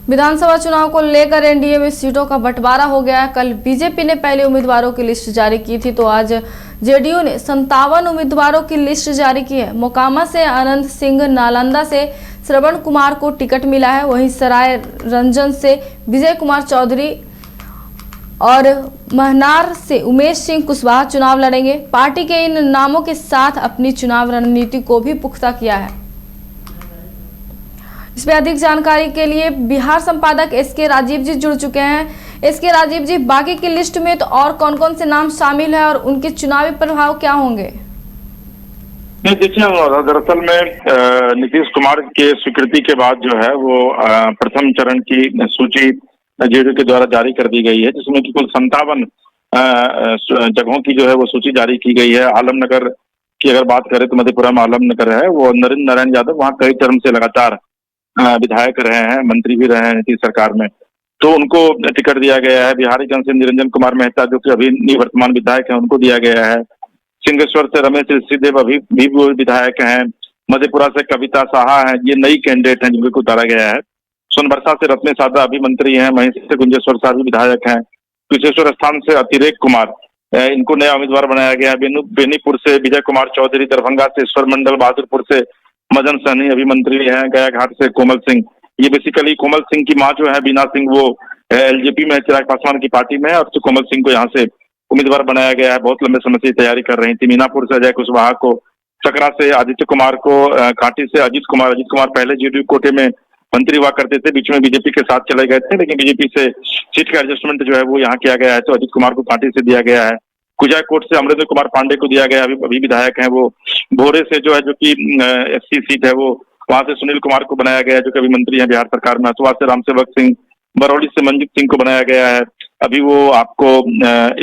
विधानसभा चुनाव को लेकर एनडीए में सीटों का बंटवारा हो गया है। कल बीजेपी ने पहले उम्मीदवारों की लिस्ट जारी की थी, तो आज जेडीयू ने 57 उम्मीदवारों की लिस्ट जारी की है। मोकामा से अनंत सिंह, नालंदा से श्रवण कुमार को टिकट मिला है। वहीं सराय रंजन से विजय कुमार चौधरी और महनार से उमेश सिंह कुशवाहा चुनाव लड़ेंगे। पार्टी के इन नामों के साथ अपनी चुनाव रणनीति को भी पुख्ता किया है। इस पर अधिक जानकारी के लिए बिहार संपादक एसके राजीव जी जुड़ चुके हैं। एसके राजीव जी, बाकी की लिस्ट में तो और कौन कौन से नाम शामिल है और उनके चुनावी प्रभाव क्या होंगे? देखिए, दरअसल में नीतीश कुमार के स्वीकृति के बाद जो है वो प्रथम चरण की सूची जेडीयू के द्वारा जारी कर दी गई है, जिसमें कि कुल 57 जगहों की जो है वो सूची जारी की गई है। आलमनगर की अगर बात करें तो मधेपुरा में आलमनगर है, वो नरेंद्र नारायण यादव वहाँ कई टर्म से लगातार विधायक रहे हैं, मंत्री भी रहे हैं नीतीश सरकार में, तो उनको टिकट दिया गया है। बिहारीगंज से निरंजन कुमार मेहता जो कि अभी निवर्तमान विधायक हैं, उनको दिया गया है। सिंहेश्वर से रमेश ऋषिदेव अभी भी वो विधायक हैं। मधेपुरा से कविता साहा हैं, ये नई कैंडिडेट हैं जिनको उतारा गया है। सोनबरसा से रत्न सादा अभी मंत्री हैं। महेश से गुंजेश्वर साहब भी विधायक हैं। कुशेश्वर स्थान से अतिरेक कुमार, इनको नया उम्मीदवार बनाया गया है। बेनीपुर से विजय कुमार चौधरी, दरभंगा से ईश्वर मंडल, बहादुरपुर से मदन सहनी अभी मंत्री हैं। गया घाट से कोमल सिंह, ये बेसिकली कोमल सिंह की माँ जो है बीना सिंह, वो एलजेपी में चिराग पासवान की पार्टी में है, और तो कोमल सिंह को यहाँ से उम्मीदवार बनाया गया है। बहुत लंबे समय से तैयारी कर रही थी। मीनापुर से अजय कुशवाहा को, सकरा से आदित्य कुमार को, कांटी से अजीत कुमार पहले जेडीयू कोटे में मंत्री हुआ करते थे, बीच में बीजेपी के साथ चले गए थे, लेकिन बीजेपी से सीट का एडजस्टमेंट जो है वो यहाँ किया गया है, तो अजीत कुमार को कांटी से दिया गया है। कुजाकोट से अमरेंद्र कुमार पांडे को दिया गया, अभी विधायक हैं वो। भोरे से जो है जो कि एससी सीट है, वो वहां से सुनील कुमार को बनाया गया है, जो कि अभी मंत्री है बिहार सरकार में। हथुआ से रामसेवक सिंह, बरौली से मंजीत सिंह को बनाया गया है। अभी वो आपको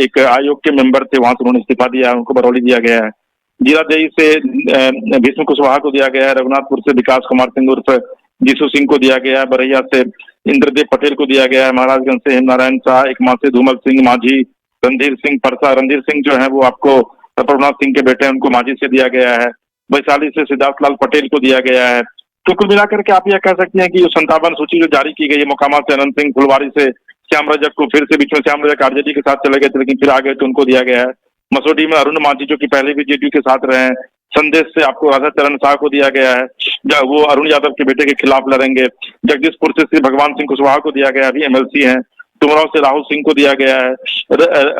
एक आयोग के मेंबर थे, वहां से उन्होंने इस्तीफा दिया, उनको बरौली दिया गया है। जीरादेई से भीष्म कुशवाहा को दिया गया है। रघुनाथपुर से विकास कुमार सिंह उर्फ जीसू सिंह को दिया गया है। बरैया से इंद्रदेव पटेल को दिया गया है। महाराजगंज से हेमनारायण शाह, एकमा से धूमल सिंह मांझी, रणधीर सिंह परसा, रणधीर सिंह जो है वो आपको प्रभुनाथ सिंह के बेटे हैं, उनको मांझी से दिया गया है। वैशाली से सिद्धार्थ लाल पटेल को दिया गया है। तो कुल मिलाकर के आप यह कह सकते हैं कि 57 सूची जो जारी की गई है, मोकामा से अनंत सिंह, फुलवारी से श्याम रजक को, फिर से बीच में श्याम रजक आरजेडी के साथ चले गए थे, लेकिन फिर आ गए तो उनको दिया गया है। मसौडी में अरुण मांझी जो कि पहले भी जेडीयू के साथ रहे हैं। संदेश से आपको राधा चरण शाह को दिया गया है, वो अरुण यादव के बेटे के खिलाफ लड़ेंगे। जगदीशपुर से श्री भगवान सिंह कुशवाहा को दिया गया, अभी एमएलसी हैं। डुमराव से राहुल सिंह को दिया गया है।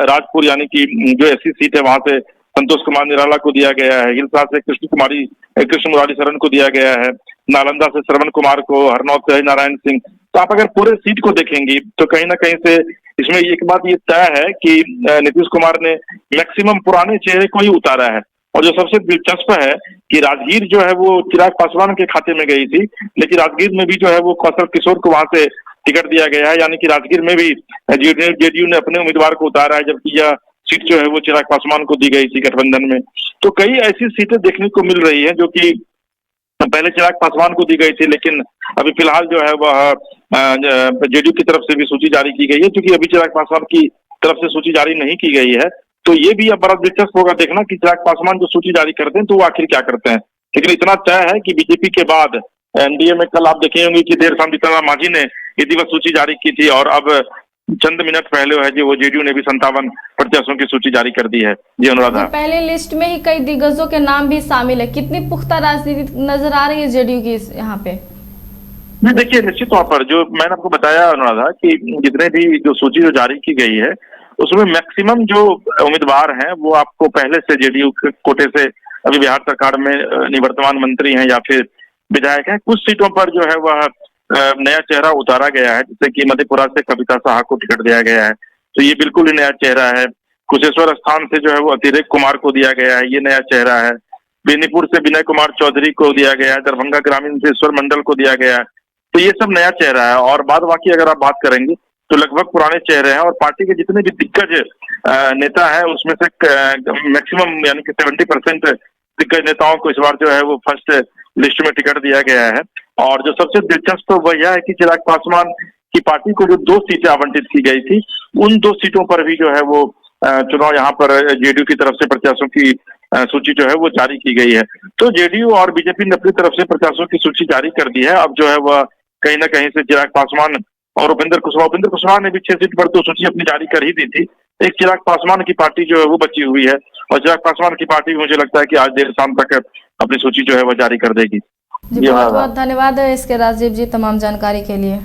राजपुर यानी कि जो एससी सीट है, वहां से संतोष कुमार निराला को दिया गया है। हिलसा से कृष्ण मुरारी शरण को दिया गया है। नालंदा से श्रवण कुमार को, हरनौत से नारायण सिंह। तो आप अगर पूरे सीट को देखेंगी तो कहीं ना कहीं से इसमें एक बात ये तय है कि नीतीश कुमार ने मैक्सिमम पुराने चेहरे को ही उतारा है। और जो सबसे दिलचस्प है कि राजगीर जो है वो चिराग पासवान के खाते में गई थी, लेकिन राजगीर में भी जो है वो कौशल किशोर को वहां से टिकट दिया गया है, यानी कि राजगीर में भी जेडीयू ने अपने उम्मीदवार को उतारा है, जबकि यह सीट जो है वो चिराग पासवान को दी गई थी गठबंधन में। तो कई ऐसी सीटें देखने को मिल रही है जो कि पहले चिराग पासवान को दी गई थी, लेकिन अभी फिलहाल जो है वह जेडीयू की तरफ से भी सूची जारी की गई है, क्योंकि अभी चिराग पासवान की तरफ से सूची जारी नहीं की गई है। तो ये भी अब बड़ा दिलचस्प होगा देखना कि चिराग पासवान जो सूची जारी करते हैं तो वो आखिर क्या करते हैं। लेकिन इतना तय है कि बीजेपी के बाद एनडीए में कल आप देखे होंगे कि देर शाम जीतन मांझी ने ये दिवस सूची जारी की थी, और अब चंद मिनट पहले है जो वो जेडीयू ने भी 57 प्रत्याशियों की सूची जारी कर दी है। जी अनुराधा, पहले लिस्ट में ही कई दिग्गजों के नाम भी शामिल है। कितनी पुख्ता राजनीति नजर आ रही है जेडीयू की यहाँ पे? नहीं, देखिए, निश्चित तौर पर जो मैंने आपको बताया अनुराधा कि जितने भी जो सूची जो जारी की गई है उसमें मैक्सिमम जो उम्मीदवार हैं वो आपको पहले से जेडीयू कोटे से अभी बिहार सरकार में निवर्तमान मंत्री हैं या फिर विधायक हैं। कुछ सीटों पर जो है वह नया चेहरा उतारा गया है, जैसे कि मधेपुरा से कविता साहा को टिकट दिया गया है, तो ये बिल्कुल ही नया चेहरा है। कुशेश्वर स्थान से जो है वो अतिरेक कुमार को दिया गया है, ये नया चेहरा है। बेनीपुर से विनय कुमार चौधरी को दिया गया है। दरभंगा ग्रामीण से ईश्वर मंडल को दिया गया है, तो ये सब नया चेहरा है। और बाद बाकी अगर आप बात करेंगे तो लगभग पुराने चेहरे हैं, और पार्टी के जितने भी दिग्गज नेता है उसमें से मैक्सिमम यानी कि 70% दिग्गज नेताओं को इस बार जो है वो फर्स्ट लिस्ट में टिकट दिया गया है। और जो सबसे दिलचस्प तो वह यह है कि चिराग पासवान की पार्टी को जो 2 सीटें आवंटित की गई थी, उन 2 सीटों पर भी जो है वो चुनाव यहाँ पर जेडीयू की तरफ से प्रत्याशियों की सूची जो है वो जारी की गई है। तो जेडीयू और बीजेपी ने अपनी तरफ से प्रत्याशियों की सूची जारी कर दी है। अब जो है वह कहीं ना कहीं से चिराग पासवान और उपेंद्र कुशवाहा ने भी 6 सीट पर तो सूची अपनी जारी कर ही दी थी। एक चिराग पासवान की पार्टी जो है वो बची हुई है, और चिराग पासवान की पार्टी मुझे लगता है कि आज देर शाम तक अपनी सूची जो है वो जारी कर देगी। जी बहुत बहुत धन्यवाद इसके राजीव जी तमाम जानकारी के लिए।